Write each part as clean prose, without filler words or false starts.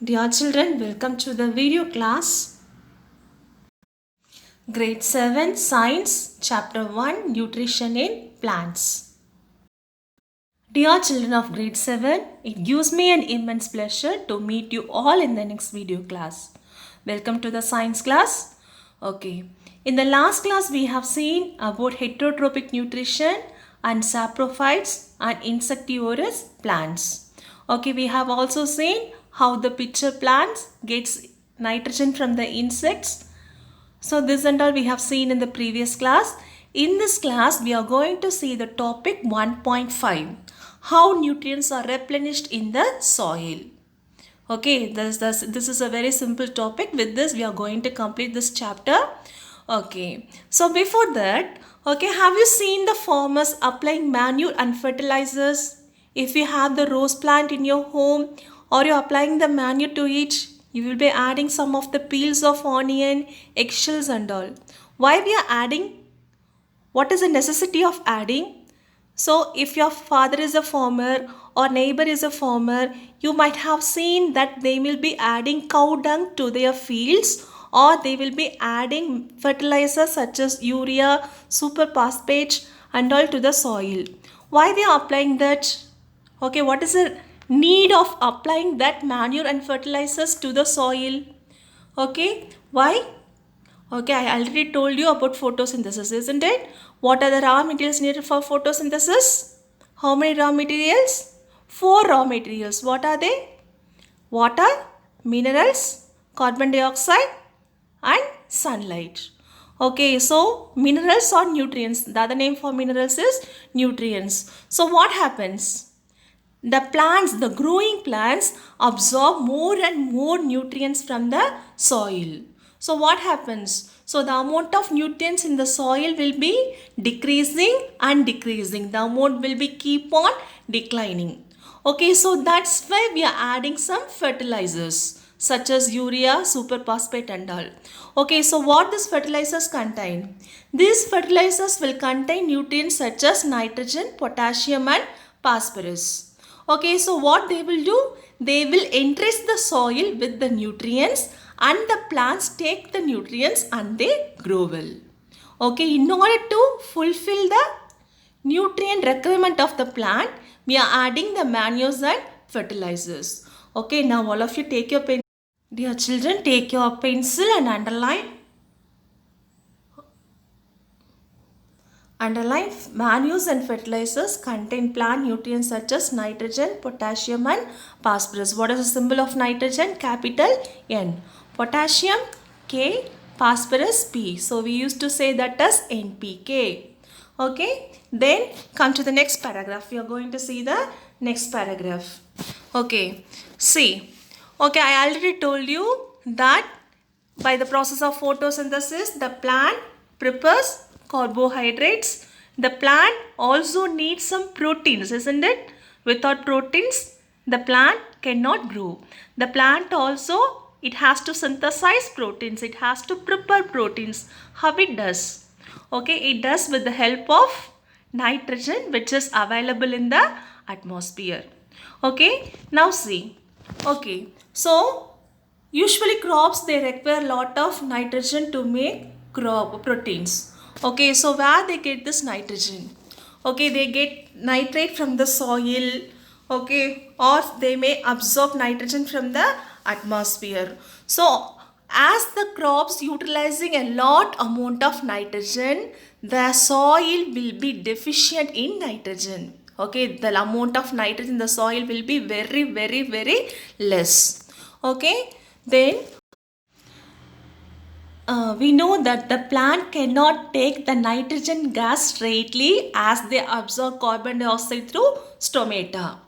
Dear children, welcome to the video class. Grade 7 Science Chapter 1 Nutrition in Plants. Dear children of grade 7, it gives me an immense pleasure to meet you all in the next video class. Welcome to the science class. Okay, in the last class we have seen about heterotrophic nutrition and saprophytes and insectivorous plants. Okay, we have also seen how the pitcher plants gets nitrogen from the insects. So this and all we have seen in the previous class. In this class we are going to see the topic 1.5, how nutrients are replenished in the soil. Okay, this is a very simple topic. With this we are going to complete this chapter. Okay, so before that, okay, have you seen the farmers applying manure and fertilizers? If you have the rose plant in your home or you're applying the manure to it, you will be adding some of the peels of onion, eggshells and all. Why we are adding? What is the necessity of adding? So if your father is a farmer or neighbor is a farmer, you might have seen that they will be adding cow dung to their fields, or they will be adding fertilizers such as urea, super phosphate and all to the soil. Why they are applying that? Okay, what is the need of applying that manure and fertilizers to the soil? Okay, why? Okay, I already told you about photosynthesis, isn't it? What are the raw materials needed for photosynthesis? How many raw materials? 4 raw materials. What are they? Water, minerals, carbon dioxide and sunlight. Okay, so minerals or nutrients. The other name for minerals is nutrients. So what happens? The plants, the growing plants absorb more and more nutrients from the soil. So what happens? So the amount of nutrients in the soil will be decreasing and decreasing. The amount will be keep on declining. Okay, so that's why we are adding some fertilizers such as urea, superphosphate and all. Okay, so what these fertilizers contain? These fertilizers will contain nutrients such as nitrogen, potassium and phosphorus. Okay, so what they will do? They will enrich the soil with the nutrients and the plants take the nutrients and they grow well. Okay, in order to fulfill the nutrient requirement of the plant, we are adding the manures and fertilizers. Okay, now all of you take your pen. Dear children, take your pencil and underline. Underline manures and fertilizers contain plant nutrients such as nitrogen, potassium and phosphorus. What is the symbol of nitrogen? Capital N. Potassium K, phosphorus P. So we used to say that as NPK. Okay. Then come to the next paragraph. We are going to see the next paragraph. Okay. See. Okay, I already told you that by the process of photosynthesis, the plant prepares carbohydrates. The plant also needs some proteins, isn't it? Without proteins, the plant cannot grow. The plant also, it has to synthesize proteins. It has to prepare proteins. How it does? Okay, it does with the help of nitrogen which is available in the atmosphere. Okay, now see. Okay, so usually crops they require a lot of nitrogen to make crop proteins. Okay, so where they get this nitrogen? Okay, they get nitrate from the soil. Okay, or they may absorb nitrogen from the atmosphere. So as the crops utilizing a lot amount of nitrogen, the soil will be deficient in nitrogen. Okay, the amount of nitrogen in the soil will be very less. Okay, then we know that the plant cannot take the nitrogen gas straightly as they absorb carbon dioxide through stomata.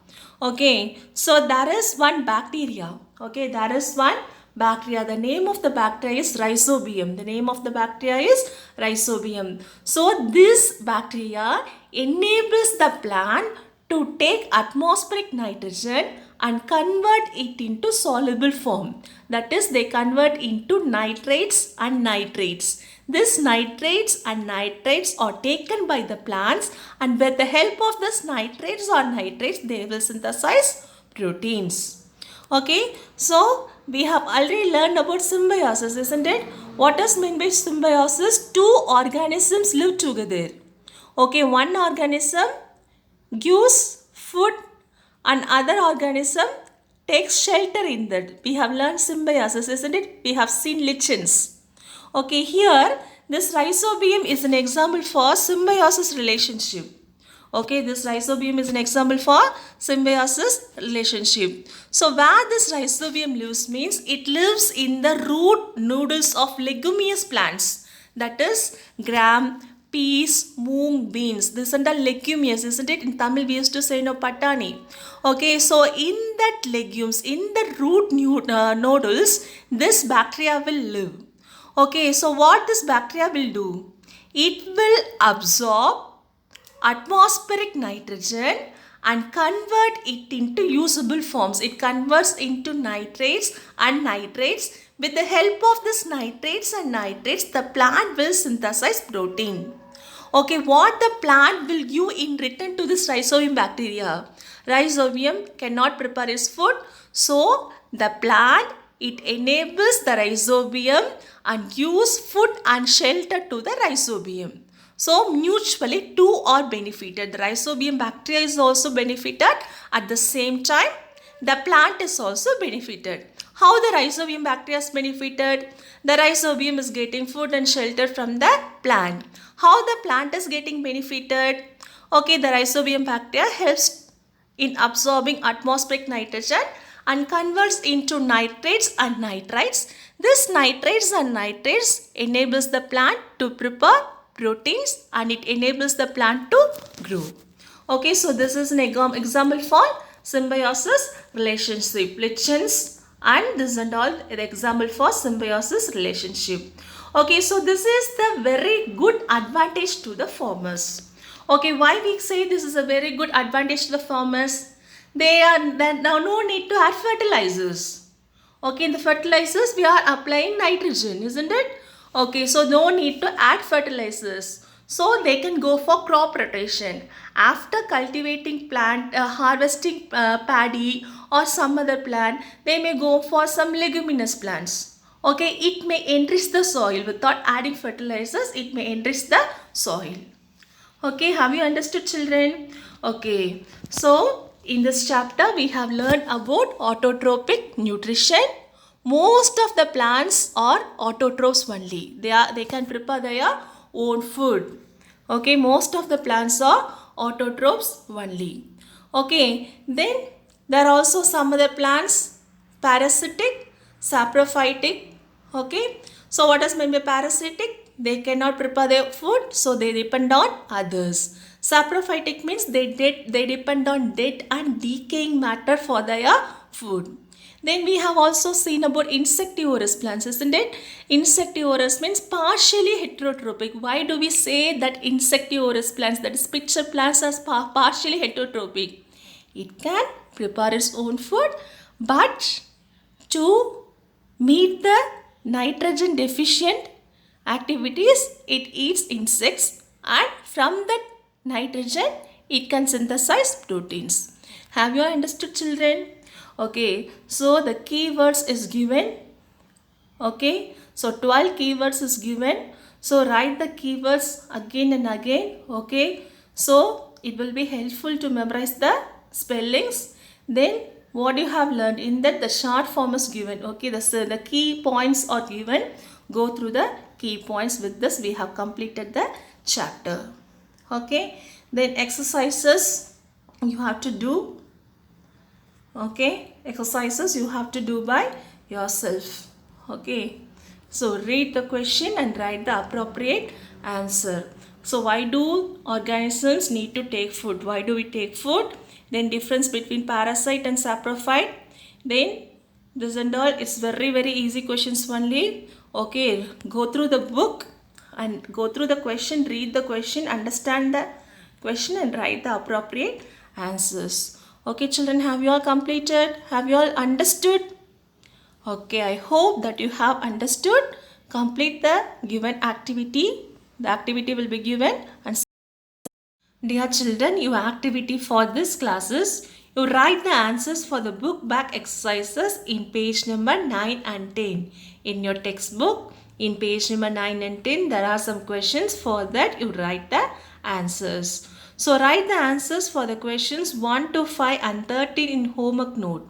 Okay, so there is one bacteria. Okay, there is one bacteria. The name of the bacteria is Rhizobium. The name of the bacteria is Rhizobium. So this bacteria enables the plant to take atmospheric nitrogen and convert it into soluble form. That is, they convert into nitrates and nitrates. These nitrates and nitrates are taken by the plants, and with the help of this nitrates or nitrates, they will synthesize proteins. Okay, so we have already learned about symbiosis, isn't it? What does mean by symbiosis? Two organisms live together. Okay, one organism gives food and other organism takes shelter in that. We have learned symbiosis, isn't it? We have seen lichens. Okay, here this rhizobium is an example for symbiosis relationship. Okay, this rhizobium is an example for symbiosis relationship. So where this rhizobium lives means it lives in the root noodles of leguminous plants. That is gram, peas, moong, beans. This are the leguminous, isn't it? In Tamil we used to say no patani. Okay, so in that legumes, in the root noodles, this bacteria will live. Okay, so what this bacteria will do? It will absorb atmospheric nitrogen and convert it into usable forms. It converts into nitrates and nitrates. With the help of this nitrates and nitrates, the plant will synthesize protein. Okay, what the plant will give in return to this rhizobium bacteria? Rhizobium cannot prepare its food, so the plant, it enables the rhizobium and gives food and shelter to the rhizobium. So mutually two are benefited. The rhizobium bacteria is also benefited. At the same time, the plant is also benefited. How the rhizobium bacteria is benefited? The rhizobium is getting food and shelter from the plant. How the plant is getting benefited? Okay, the rhizobium bacteria helps in absorbing atmospheric nitrogen and converts into nitrates and nitrites. This nitrates and nitrates enables the plant to prepare proteins and it enables the plant to grow. Okay, so this is an example for symbiosis relationship. Lichens and this and all an example for symbiosis relationship. Okay, so this is the very good advantage to the farmers. Okay, why we say this is a very good advantage to the farmers? There now no need to add fertilizers. Okay, in the fertilizers we are applying nitrogen, isn't it? Okay, so no need to add fertilizers. So they can go for crop rotation. After cultivating plant, harvesting paddy or some other plant, they may go for some leguminous plants. Okay, it may enrich the soil without adding fertilizers. It may enrich the soil. Okay, have you understood, children? Okay, so in this chapter we have learned about autotrophic nutrition. Most of the plants are autotrophs only. They can prepare their own food. Okay, most of the plants are autotrophs only. Okay, then there are also some other plants, parasitic, saprophytic. Okay, so what does mean by parasitic? They cannot prepare their food, so they depend on others. Saprophytic means they depend on dead and decaying matter for their food. Then we have also seen about insectivorous plants, isn't it? Insectivorous means partially heterotrophic. Why do we say that insectivorous plants, that is picture plants, as partially heterotrophic? It can prepare its own food, but to meet the nitrogen deficient activities, it eats insects and from that nitrogen, it can synthesize proteins. Have you understood, children? Okay, so the keywords is given. Okay, so 12 keywords is given. So write the keywords again and again. Okay, so it will be helpful to memorize the spellings. Then what you have learned in that, the short form is given. Okay, the key points are given. Go through the key points. With this we have completed the chapter. Okay, then exercises you have to do. Okay, exercises you have to do by yourself. Okay, so read the question and write the appropriate answer. So why do organisms need to take food? Why do we take food? Then difference between parasite and saprophyte. Then this and all is very easy questions only. Okay, go through the book and go through the question, read the question, understand the question and write the appropriate answers. Okay, children, have you all completed? Have you all understood? Okay, I hope that you have understood. Complete the given activity. The activity will be given. And dear children, your activity for this class is You write the answers for the book back exercises in page number 9 and 10. In your textbook, in page number 9 and 10, there are some questions. For that, you write the answers. So, write the answers for the questions 1 to 5 and 13 in homework note.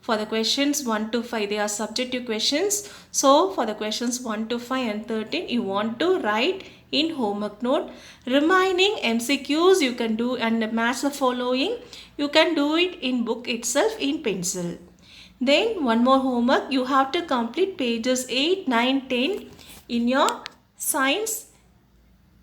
For the questions 1 to 5, they are subjective questions. So, for the questions 1 to 5 and 13, you want to write in homework note. Remaining MCQs you can do and match the following. You can do it in book itself in pencil. Then one more homework, you have to complete pages 8, 9, 10 in your science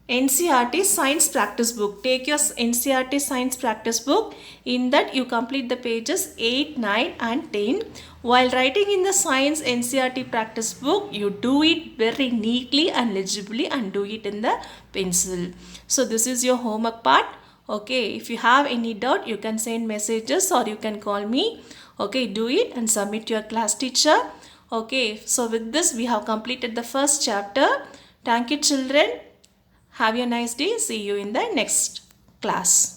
NCERT Science Practice Book. Take your NCERT Science Practice Book. In that you complete the pages 8, 9 and 10. While writing in the Science NCERT Practice Book, you do it very neatly and legibly and do it in the pencil. So this is your homework part. Okay, if you have any doubt, you can send messages or you can call me. Okay, do it and submit to your class teacher. Okay, so with this we have completed the first chapter. Thank you children. Have a nice day. See you in the next class.